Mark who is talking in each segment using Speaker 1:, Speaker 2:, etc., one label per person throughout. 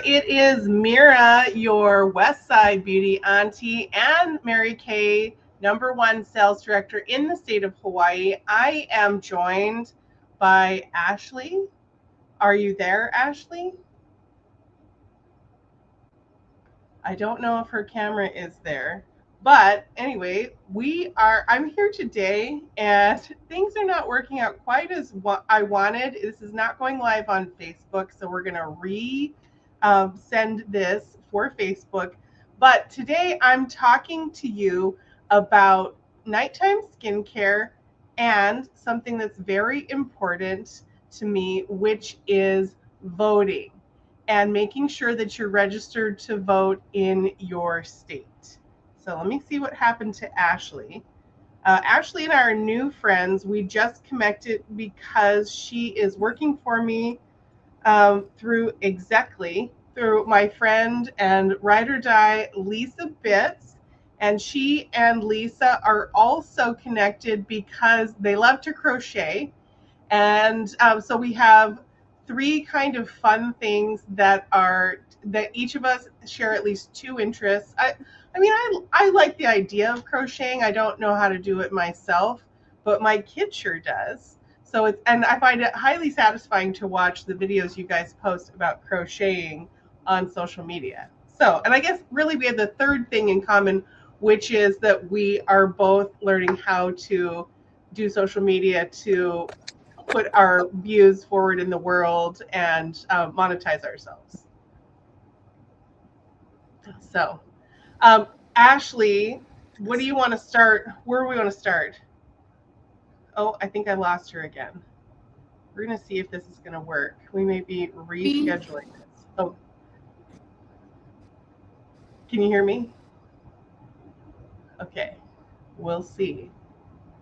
Speaker 1: It is Myrra, your West Side Beauty auntie and Mary Kay #1 sales director in the state of Hawaii. I am joined by Ashley. Are you there, Ashley? I don't know if her camera is there. But anyway, I'm here today and things are not working out quite as what I wanted. This is not going live on Facebook, so we're going to send this for Facebook. But today I'm talking to you about nighttime skincare and something that's very important to me, which is voting and making sure that you're registered to vote in your state. So let me see what happened to Ashley. Ashley and I are new friends. We just connected because she is working for me through my friend and ride or die Lisa Bitts. And she and Lisa are also connected because they love to crochet. And so we have three kind of fun things that each of us share at least two interests. I like the idea of crocheting. I don't know how to do it myself, but my kid sure does. And I find it highly satisfying to watch the videos you guys post about crocheting on social media. So, and I guess really we have the third thing in common, which is that we are both learning how to do social media to put our views forward in the world and monetize ourselves. So, Ashley, what do you want to start? Where do we want to start? Oh, I think I lost her again. We're going to see if this is going to work. We may be rescheduling this. Oh, can you hear me? Okay, we'll see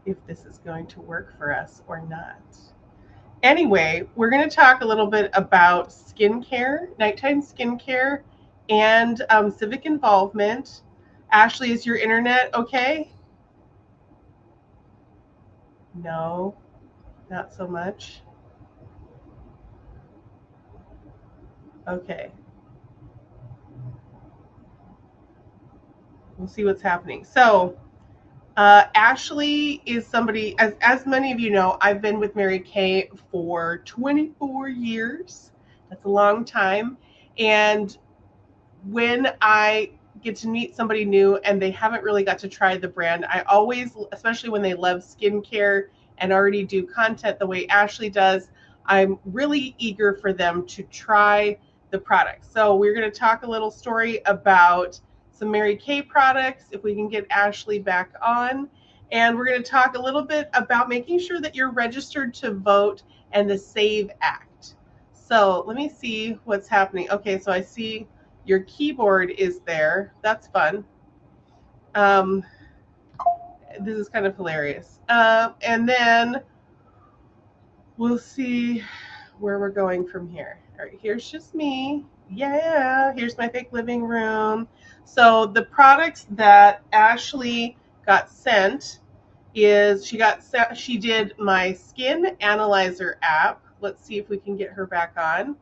Speaker 1: if this is going to work for us or not. Anyway, we're going to talk a little bit about skincare, nighttime skincare, and civic involvement. Ashley, is your internet okay? No, not so much. Okay. We'll see what's happening. So, Ashley is somebody, as many of you know, I've been with Mary Kay for 24 years. That's a long time. And when I get to meet somebody new and they haven't really got to try the brand, I always, especially when they love skincare and already do content the way Ashley does, I'm really eager for them to try the product. So we're going to talk a little story about some Mary Kay products, if we can get Ashley back on. And we're going to talk a little bit about making sure that you're registered to vote and the SAVE Act. So let me see what's happening. Okay, so I see your keyboard is there. That's fun. This is kind of hilarious. And then we'll see where we're going from here. All right, here's just me. Yeah, here's my fake living room. So the products that Ashley got sent is she did my skin analyzer app. Let's see if we can get her back on.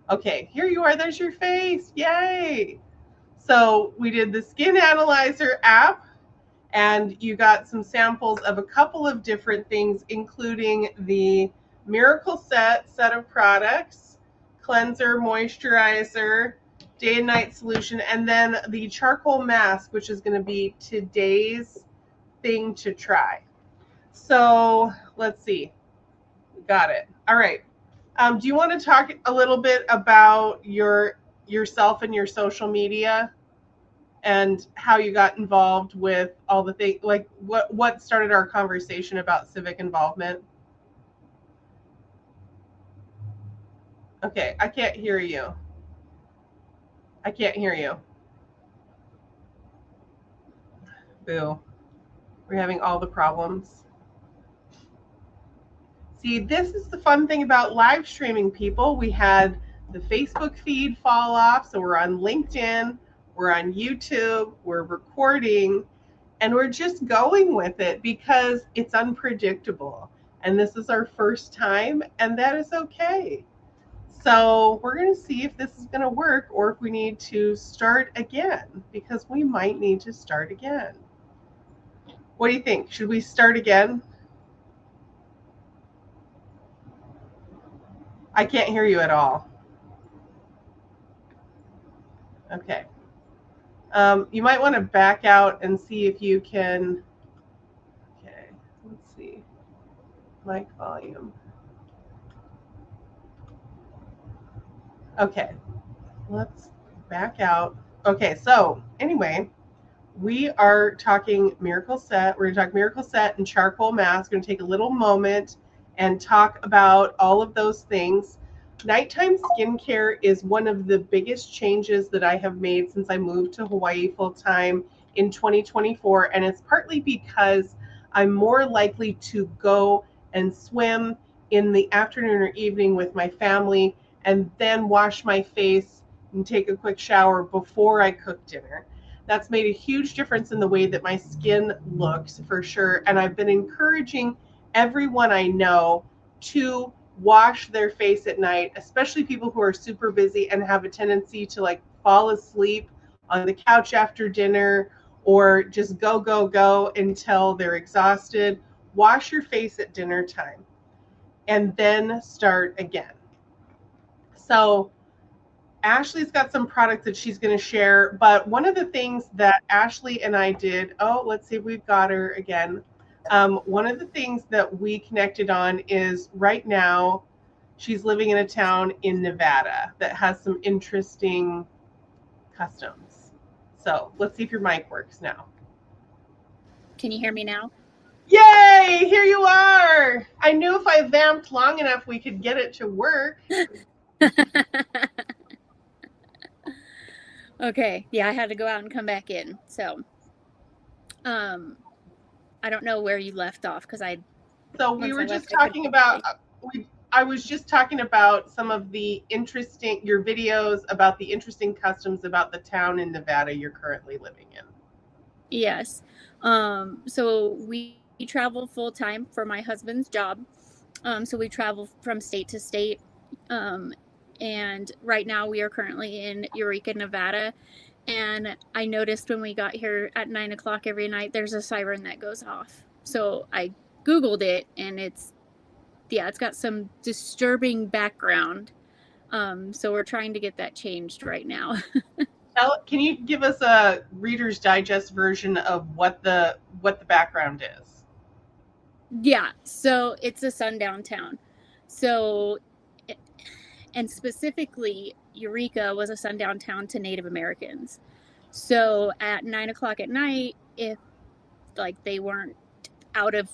Speaker 1: Okay, here you are. There's your face. Yay. So we did the skin analyzer app, and you got some samples of a couple of different things, including the Miracle set of products, cleanser, moisturizer, day and night solution, and then the charcoal mask, which is going to be today's thing to try. So let's see. Got it. All right. Do you want to talk a little bit about yourself and your social media and how you got involved with all the things, like what started our conversation about civic involvement? Okay, I can't hear you. I can't hear you. Boo. We're having all the problems. See, this is the fun thing about live streaming, people. We had the Facebook feed fall off, so we're on LinkedIn, we're on YouTube, we're recording, and we're just going with it because it's unpredictable. And this is our first time, and that is okay. So we're going to see if this is going to work or if we need to start again, because we might need to start again. What do you think? Should we start again? I can't hear you at all. Okay. You might want to back out and see if you can. Okay, let's see. Mic volume. Okay, let's back out. Okay, so anyway, we are talking Miracle Set. We're going to talk Miracle Set and charcoal mask. We're going to take a little moment and talk about all of those things. Nighttime skincare is one of the biggest changes that I have made since I moved to Hawaii full time in 2024. And it's partly because I'm more likely to go and swim in the afternoon or evening with my family and then wash my face and take a quick shower before I cook dinner. That's made a huge difference in the way that my skin looks, for sure. And I've been encouraging everyone I know to wash their face at night, especially people who are super busy and have a tendency to like fall asleep on the couch after dinner or just go until they're exhausted. Wash your face at dinner time and then start again. So Ashley's got some products that she's going to share, but one of the things that Ashley and I did, let's see if we've got her again. One of the things that we connected on is right now she's living in a town in Nevada that has some interesting customs. So let's see if your mic works now.
Speaker 2: Can you hear me now?
Speaker 1: Yay! Here you are! I knew if I vamped long enough we could get it to work.
Speaker 2: Okay, yeah, I had to go out and come back in. So, I don't know where you left off because
Speaker 1: So we were just talking about. I was just talking about some of the interesting your videos about the interesting customs about the town in Nevada you're currently living in.
Speaker 2: Yes. So we travel full time for my husband's job. So we travel from state to state. And right now we are currently in Eureka, Nevada. And I noticed when we got here at 9 o'clock every night, there's a siren that goes off. So I Googled it, and it's got some disturbing background. So we're trying to get that changed right now.
Speaker 1: Can you give us a Reader's Digest version of what the background is?
Speaker 2: Yeah, so it's a sundown town. And specifically, Eureka was a sundown town to Native Americans. So at 9 o'clock at night, if like they weren't out of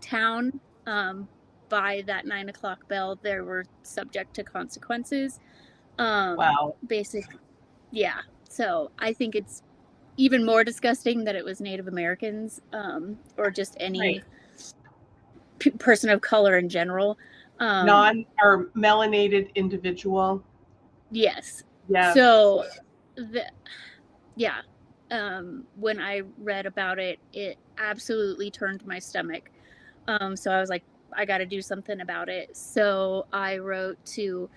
Speaker 2: town by that 9 o'clock bell, they were subject to consequences.
Speaker 1: Wow.
Speaker 2: Basically, yeah. So I think it's even more disgusting that it was Native Americans or just any person of color in general.
Speaker 1: Non or melanated individual.
Speaker 2: Yes.
Speaker 1: Yeah.
Speaker 2: So, when I read about it, it absolutely turned my stomach. So I was like, I got to do something about it. So I wrote to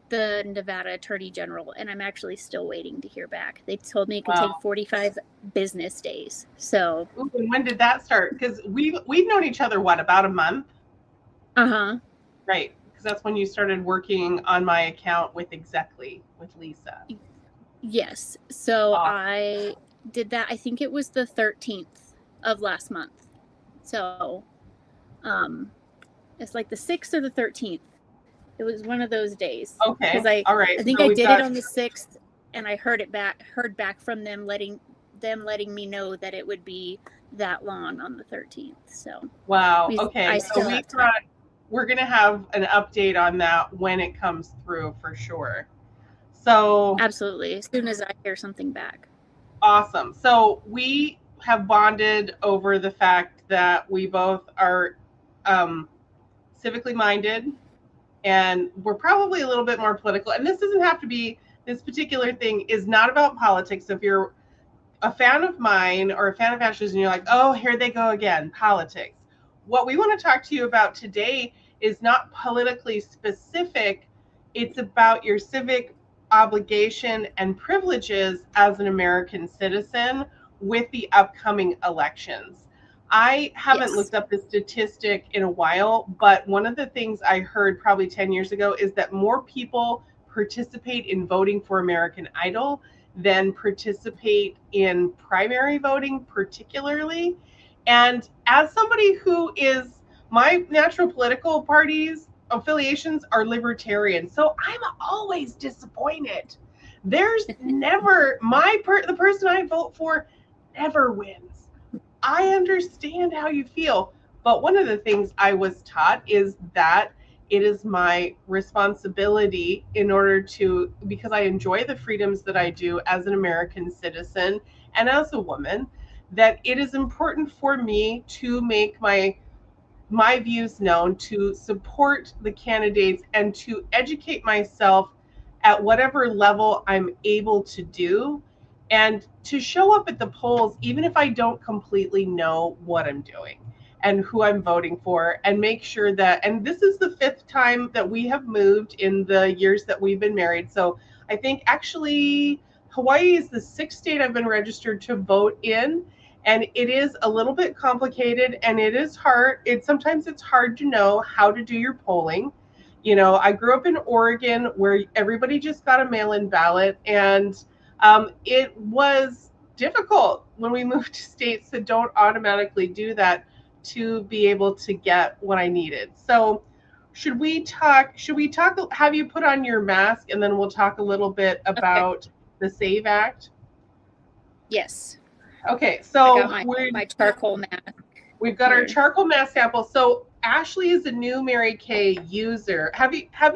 Speaker 2: the Nevada Attorney General, and I'm actually still waiting to hear back. They told me it could take 45 business days. So.
Speaker 1: Ooh, and when did that start? Because we've known each other, what, about a month?
Speaker 2: Uh-huh.
Speaker 1: Right. Because that's when you started working on my account with Lisa.
Speaker 2: Yes. So I did that. I think it was the 13th of last month. So it's like the 6th or the 13th. It was one of those days.
Speaker 1: Okay.
Speaker 2: All right. I think I did it on the 6th, and I heard back from them letting me know that it would be that long on the 13th. So
Speaker 1: wow. Okay. So we're going to have an update on that when it comes through for sure. So
Speaker 2: absolutely, as soon as I hear something back.
Speaker 1: Awesome. So we have bonded over the fact that we both are civically minded, and we're probably a little bit more political. And this doesn't have to be, this particular thing is not about politics. So if you're a fan of mine or a fan of Ashley's and you're like, oh, here they go again, politics. What we want to talk to you about today is not politically specific It's about your civic obligation and privileges as an American citizen with the upcoming elections. I haven't
Speaker 2: Yes.
Speaker 1: looked up the statistic in a while, but one of the things I heard probably 10 years ago is that more people participate in voting for American Idol than participate in primary voting, particularly. And as somebody who is, my natural political parties affiliations are libertarian, so I'm always disappointed. There's never the person I vote for never wins. I understand how you feel, but one of the things I was taught is that it is my responsibility in order to, because I enjoy the freedoms that I do as an American citizen and as a woman, that it is important for me to make my views known, to support the candidates, and to educate myself at whatever level I'm able to do, and to show up at the polls, even if I don't completely know what I'm doing and who I'm voting for, and make sure that, and this is the fifth time that we have moved in the years that we've been married. So I think actually Hawaii is the sixth state I've been registered to vote in, and it is a little bit complicated, and it is hard. Sometimes it's hard to know how to do your polling. I grew up in Oregon where everybody just got a mail-in ballot, and it was difficult when we moved to states that don't automatically do that to be able to get what I needed. So should we talk, have you put on your mask, and then we'll talk a little bit
Speaker 2: Okay.
Speaker 1: about the SAVE Act?
Speaker 2: Yes.
Speaker 1: Okay,
Speaker 2: I
Speaker 1: so
Speaker 2: got my charcoal mask
Speaker 1: we've got our
Speaker 2: here.
Speaker 1: charcoal mask sample. So Ashley is a new Mary Kay user. Did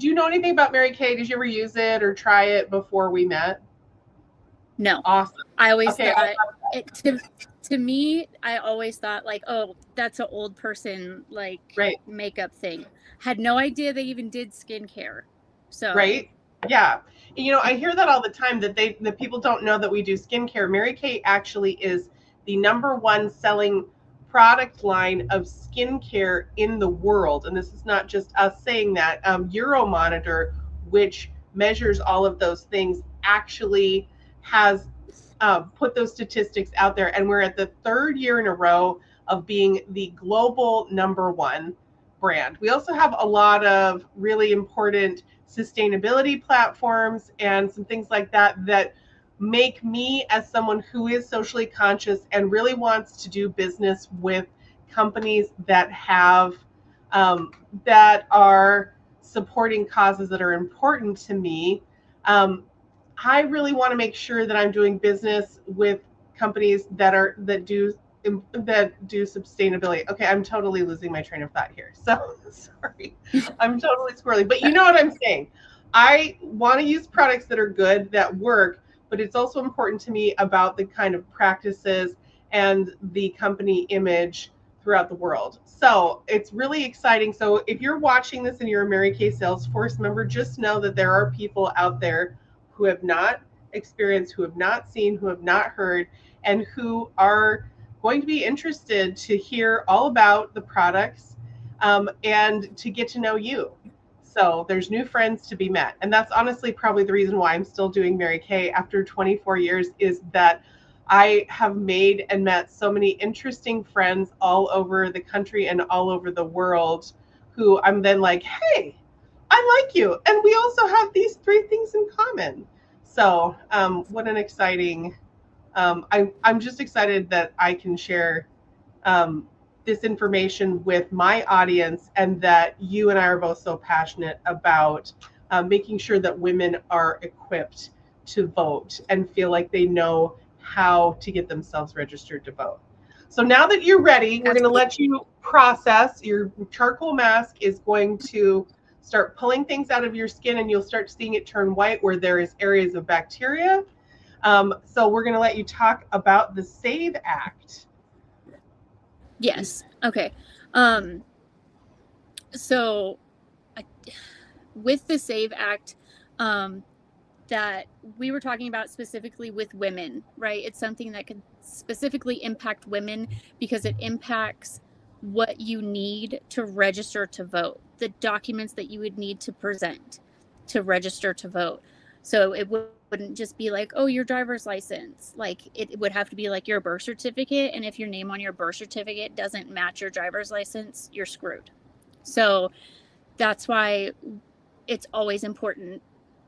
Speaker 1: you know anything about Mary Kay? Did you ever use it or try it before we met?
Speaker 2: No.
Speaker 1: Awesome.
Speaker 2: I always
Speaker 1: Okay,
Speaker 2: thought it to me, I always thought like, oh, that's an old person like
Speaker 1: right,
Speaker 2: makeup thing. Had no idea they even did skincare. So
Speaker 1: right. Yeah. I hear that all the time, that people don't know that we do skincare. Mary Kay actually is the number one selling product line of skincare in the world. And this is not just us saying that. Euromonitor, which measures all of those things, actually has put those statistics out there. And we're at the third year in a row of being the global number one brand. We also have a lot of really important sustainability platforms and some things like that make me, as someone who is socially conscious and really wants to do business with companies that have that are supporting causes that are important to me. I really want to make sure that I'm doing business with companies that do sustainability. Okay, I'm totally losing my train of thought here. So sorry. I'm totally squirrely. But you know what I'm saying. I want to use products that are good, that work, but it's also important to me about the kind of practices and the company image throughout the world. So it's really exciting. So if you're watching this and you're a Mary Kay Salesforce member, just know that there are people out there who have not experienced, who have not seen, who have not heard, and who are going to be interested to hear all about the products, and to get to know you. So there's new friends to be met. And that's honestly probably the reason why I'm still doing Mary Kay after 24 years, is that I have made and met so many interesting friends all over the country and all over the world, who I'm then like, hey, I like you. And we also have these three things in common. So what an exciting, I'm just excited that I can share this information with my audience, and that you and I are both so passionate about making sure that women are equipped to vote and feel like they know how to get themselves registered to vote. So now that you're ready, we're going to
Speaker 2: absolutely.
Speaker 1: let you process. Your charcoal mask is going to start pulling things out of your skin, and you'll start seeing it turn white where there is areas of bacteria. So we're going to let you talk about the SAVE Act.
Speaker 2: Yes. Okay. So with the SAVE Act, that we were talking about specifically with women, right? It's something that could specifically impact women because it impacts what you need to register to vote, the documents that you would need to present to register to vote. So it wouldn't just be like, oh, your driver's license. Like it would have to be like your birth certificate. And if your name on your birth certificate doesn't match your driver's license, you're screwed. So that's why it's always important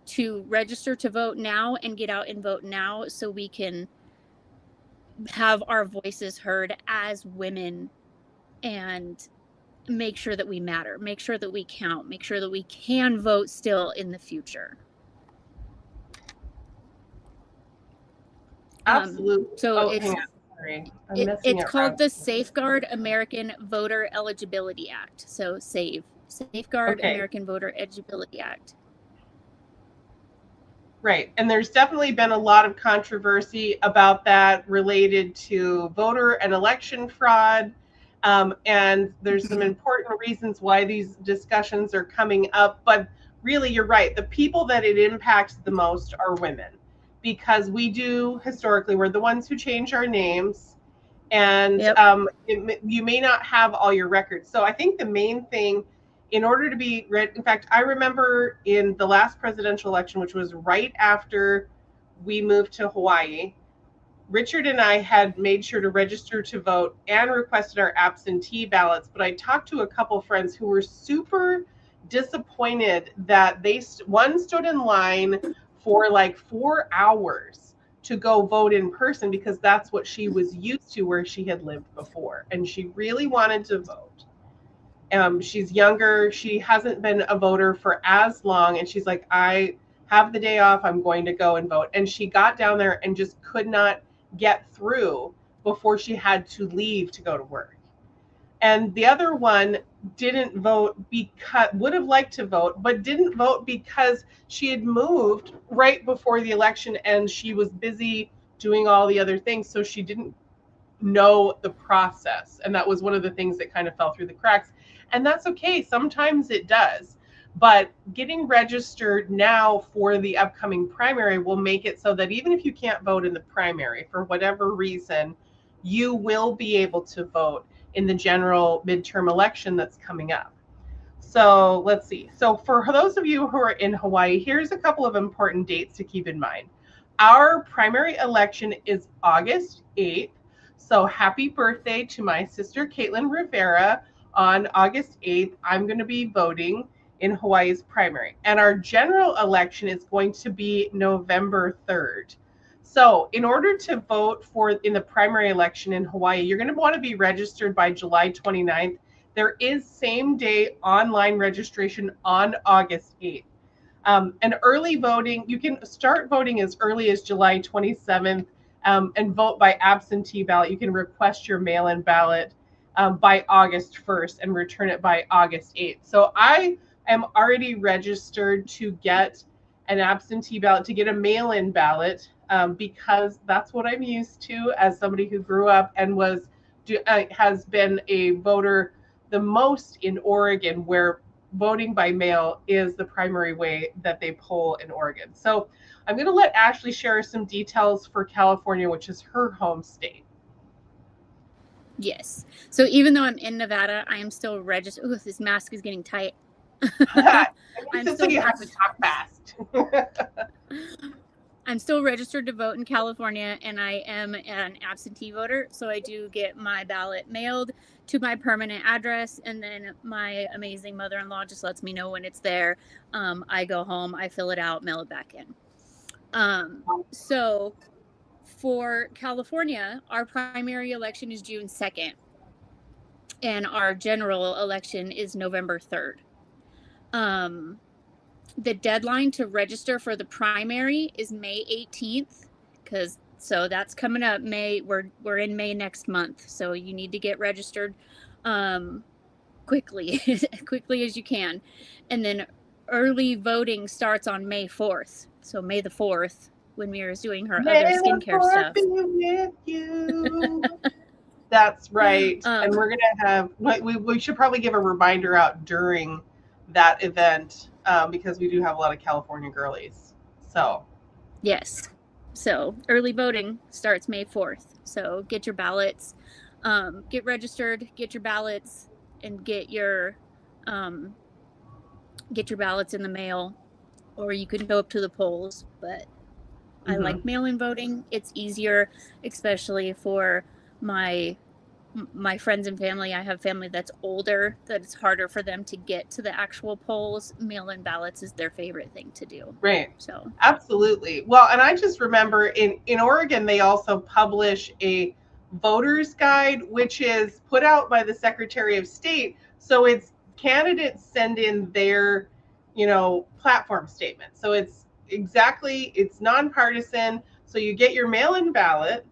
Speaker 2: to register to vote now and get out and vote now, so we can have our voices heard as women and make sure that we matter, make sure that we count, make sure that we can vote still in the future.
Speaker 1: Absolutely.
Speaker 2: So it's called the Safeguard American Voter Eligibility Act. So Safeguard American Voter Eligibility Act.
Speaker 1: Right. And there's definitely been a lot of controversy about that related to voter and election fraud. And there's some important reasons why these discussions are coming up. But really, you're right. The people that it impacts the most are women, because we do historically, we're the ones who change our names. And you may not have all your records. So I think the main thing, in order to be read, in fact, I remember in the last presidential election, which was right after we moved to Hawaii, Richard and I had made sure to register to vote and requested our absentee ballots. But I talked to a couple friends who were super disappointed that one stood in line for like 4 hours to go vote in person, because that's what she was used to where she had lived before. And she really wanted to vote. She's younger. She hasn't been a voter for as long. And she's like, I have the day off. I'm going to go and vote. And she got down there and just could not get through before she had to leave to go to work. And the other one didn't vote because would have liked to vote, but didn't vote because she had moved right before the election and she was busy doing all the other things. So she didn't know the process. And that was one of the things that kind of fell through the cracks. And that's okay. Sometimes it does. But getting registered now for the upcoming primary will make it so that even if you can't vote in the primary for whatever reason, you will be able to vote in the general midterm election that's coming up. So let's see. So for those of you who are in Hawaii, here's a couple of important dates to keep in mind. Our primary election is August 8th. So happy birthday to my sister, Caitlin Rivera. On August 8th, I'm going to be voting in Hawaii's primary. And our general election is going to be November 3rd. So in order to vote in the primary election in Hawaii, you're going to want to be registered by July 29th. There is same day online registration on August 8th. And early voting, you can start voting as early as July 27th and vote by absentee ballot. You can request your mail-in ballot by August 1st and return it by August 8th. So I am already registered to get an absentee ballot, to get a mail-in ballot, because that's what I'm used to as somebody who grew up and has been a voter the most in Oregon, where voting by mail is the primary way that they poll in Oregon. So I'm going to let Ashley share some details for California, which is her home state.
Speaker 2: Yes. So even though I'm in Nevada, I am still registered. Oh, this mask is getting tight.
Speaker 1: So you have to talk fast.
Speaker 2: I'm still registered to vote in California, and I am an absentee voter. So I do get my ballot mailed to my permanent address, and then my amazing mother-in-law just lets me know when it's there. I go home, I fill it out, mail it back in. So for California, our primary election is June 2nd, and our general election is November 3rd. The deadline to register for the primary is May 18th, so that's coming up. We're in May next month, so you need to get registered quickly as you can. And then early voting starts on May 4th. So May the 4th, when Myrra's doing her other skincare stuff.
Speaker 1: With you. That's right. And we're going to have, we should probably give a reminder out during that event, because we do have a lot of California girlies. So
Speaker 2: yes. So early voting starts May 4th. So get your ballots. Get registered, get your ballots, and get your ballots in the mail, or you can go up to the polls. But I
Speaker 1: Mm-hmm.
Speaker 2: like mail-in voting. It's easier, especially for my my friends and family. I have family that's older, that it's harder for them to get to the actual polls. Mail-in ballots is their favorite thing to do.
Speaker 1: Right.
Speaker 2: So
Speaker 1: Absolutely. Well, and I just remember in Oregon, they also publish a voter's guide, which is put out by the Secretary of State. So it's candidates send in their, platform statement. So it's nonpartisan. So you get your mail-in ballot,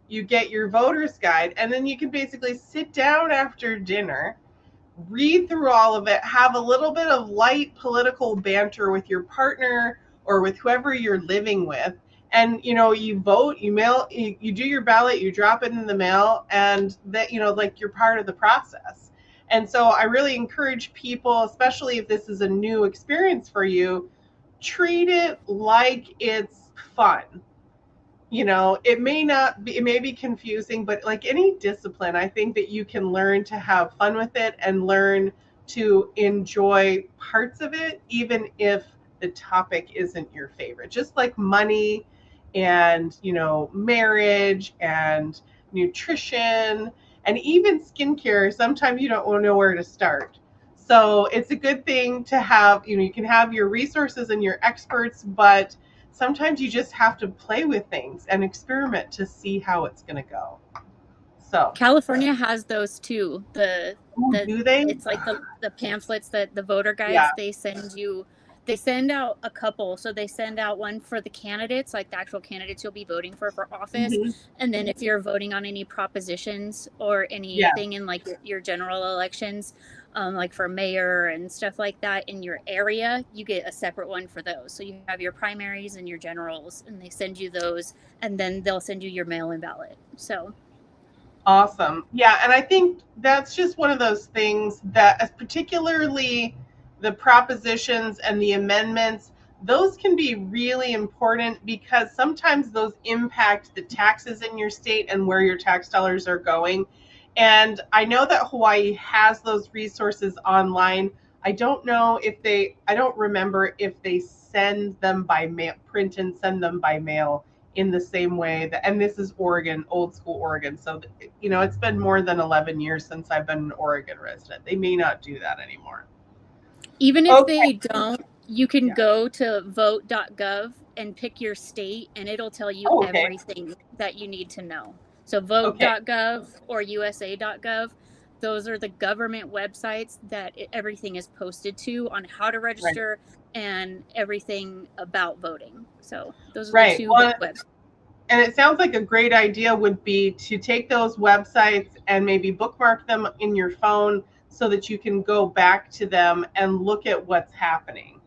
Speaker 1: you get your voter's guide, and then you can basically sit down after dinner, read through all of it, have a little bit of light political banter with your partner or with whoever you're living with. And you vote, you mail, you do your ballot, you drop it in the mail, and that like you're part of the process. And so I really encourage people, especially if this is a new experience for you, treat it like it's fun. It may be confusing, but like any discipline, I think that you can learn to have fun with it and learn to enjoy parts of it, even if the topic isn't your favorite. Just like money and, marriage and nutrition and even skincare, sometimes you don't know where to start. So it's a good thing to have, you can have your resources and your experts, but sometimes you just have to play with things and experiment to see how it's going to go. So,
Speaker 2: California has those too. The
Speaker 1: do they?
Speaker 2: It's like the pamphlets, that the voter
Speaker 1: Yeah.
Speaker 2: guides they send you. They send out a couple. So they send out one for the candidates, like the actual candidates you'll be voting for office.
Speaker 1: Hmm.
Speaker 2: And then if you're voting on any propositions or
Speaker 1: Yeah.
Speaker 2: anything in like your general elections, like for mayor and stuff like that in your area, you get a separate one for those. So you have your primaries and your generals, and they send you those, and then they'll send you your mail-in ballot. So
Speaker 1: Awesome. Yeah. And I think that's just one of those things that, particularly the propositions and the amendments, those can be really important because sometimes those impact the taxes in your state and where your tax dollars are going. And I know that Hawaii has those resources online. I don't remember if they send them by mail, print and send them by mail in the same way that, and this is Oregon, old school Oregon. So, it's been more than 11 years since I've been an Oregon resident. They may not do that anymore.
Speaker 2: even if
Speaker 1: Okay.
Speaker 2: they don't, you can
Speaker 1: Yeah.
Speaker 2: go to vote.gov and pick your state, and it'll tell you
Speaker 1: Oh, okay.
Speaker 2: everything that you need to know. So
Speaker 1: Okay.
Speaker 2: vote.gov or usa.gov, those are the government websites that everything is posted to on how to
Speaker 1: Right.
Speaker 2: register and everything about voting. So those are the
Speaker 1: Right.
Speaker 2: two big
Speaker 1: Well,
Speaker 2: websites.
Speaker 1: and it sounds like a great idea would be to take those websites and maybe bookmark them in your phone so that you can go back to them and look at what's happening.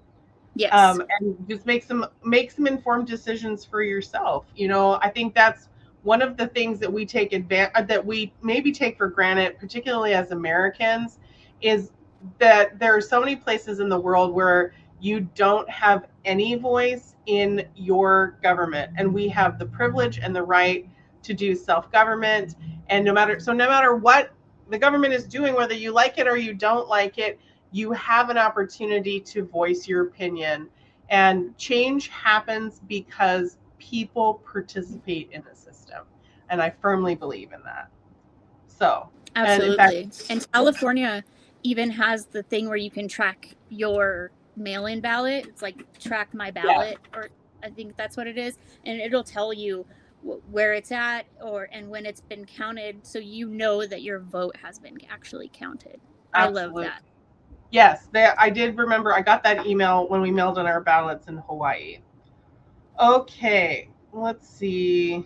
Speaker 2: Yes,
Speaker 1: And just make some informed decisions for yourself. I think that's one of the things that we take advantage that we maybe take for granted, particularly as Americans, is that there are so many places in the world where you don't have any voice in your government, and we have the privilege and the right to do self-government. And no matter what the government is doing, whether you like it or you don't like it, you have an opportunity to voice your opinion. And change happens because people participate in the system. And I firmly believe in that. So, and in fact,
Speaker 2: absolutely. And California even has the thing where you can track your mail-in ballot. It's like track my
Speaker 1: yeah,
Speaker 2: ballot, or I think that's what it is, and it'll tell you where it's at and when it's been counted, so you know that your vote has been actually counted. I love
Speaker 1: absolutely.
Speaker 2: that.
Speaker 1: Yes, I did remember. I got that email when we mailed in our ballots in Hawaii. Okay, let's see.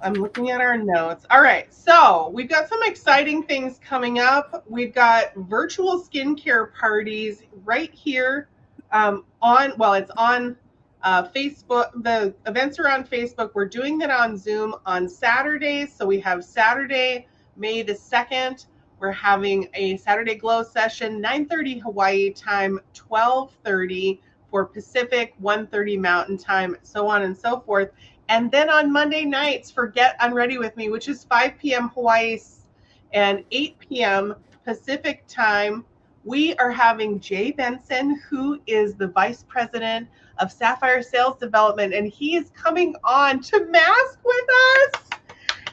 Speaker 1: I'm looking at our notes. All right, so we've got some exciting things coming up. We've got virtual skincare parties right here it's on Facebook. The events are on Facebook. We're doing that on Zoom on Saturdays. So we have Saturday, May the 2nd. We're having a Saturday Glow session, 9:30 Hawaii time, 12:30 for Pacific, 1:30 Mountain Time, so on and so forth. And then on Monday nights for Get Unready With Me, which is 5 p.m. Hawaii and 8 p.m. Pacific time, we are having Jay Benson, who is the Vice President of Sapphire Sales Development, and he is coming on to mask with us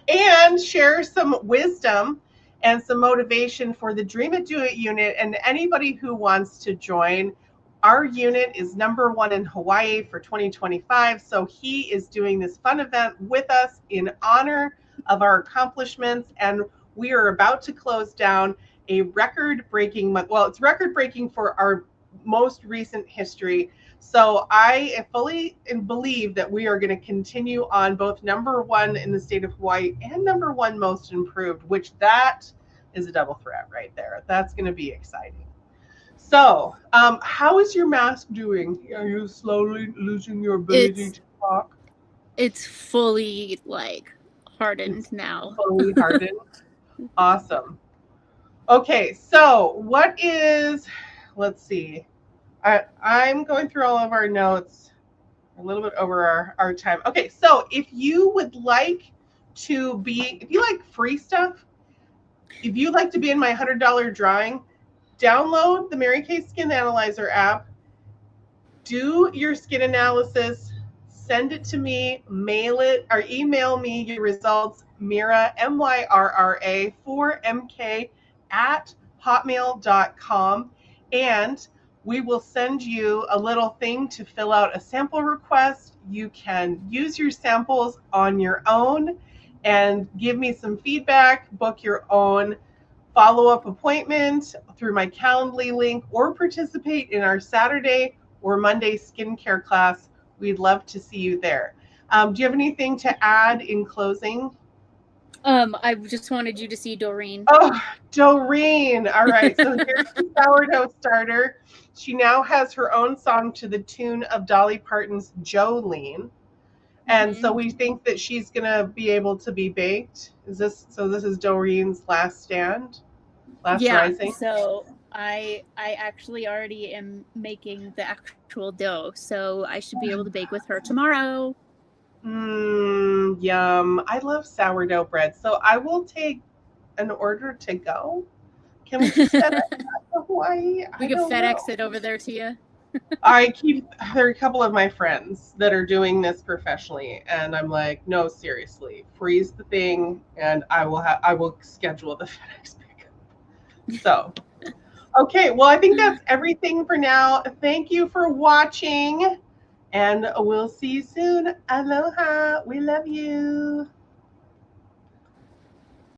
Speaker 1: and share some wisdom and some motivation for the Dream It Do It unit and anybody who wants to join. Our unit is #1 in Hawaii for 2025, so he is doing this fun event with us in honor of our accomplishments, and we are about to close down a record-breaking month. Well, it's record-breaking for our most recent history. So I fully believe that we are going to continue on both #1 in the state of Hawaii and #1 most improved, which that is a double threat right there. That's going to be exciting. So, how is your mask doing? Are you slowly losing your ability to talk?
Speaker 2: It's fully hardened now.
Speaker 1: Fully hardened. Awesome. Okay, so what is, let's see. I'm going through all of our notes a little bit over our time. Okay, so if you would like to be, if you like free stuff, if you'd like to be in my $100 drawing, download the Mary Kay Skin Analyzer app, do your skin analysis, send it to me, mail it, or email me your results, Myrra, MYRRA, 4MK at hotmail.com, and we will send you a little thing to fill out a sample request. You can use your samples on your own and give me some feedback, book your own follow-up appointment through my Calendly link, or participate in our Saturday or Monday skincare class. We'd love to see you there. Do you have anything to add in closing?
Speaker 2: I just wanted you to see Doreen.
Speaker 1: Oh, Doreen. All right. So here's the sourdough starter. She now has her own song to the tune of Dolly Parton's Jolene. And so we think that she's going to be able to be baked. This is Doreen's last stand? Last rising?
Speaker 2: So I actually already am making the actual dough. So I should be able to bake with her tomorrow.
Speaker 1: Yum. I love sourdough bread. So I will take an order to go. Can we just FedEx that to Hawaii?
Speaker 2: We can FedEx it over there to you.
Speaker 1: There are a couple of my friends that are doing this professionally, and I'm like, no, seriously, freeze the thing, and I will schedule the FedEx pickup. So, okay, well, I think that's everything for now. Thank you for watching, and we'll see you soon. Aloha. We love you.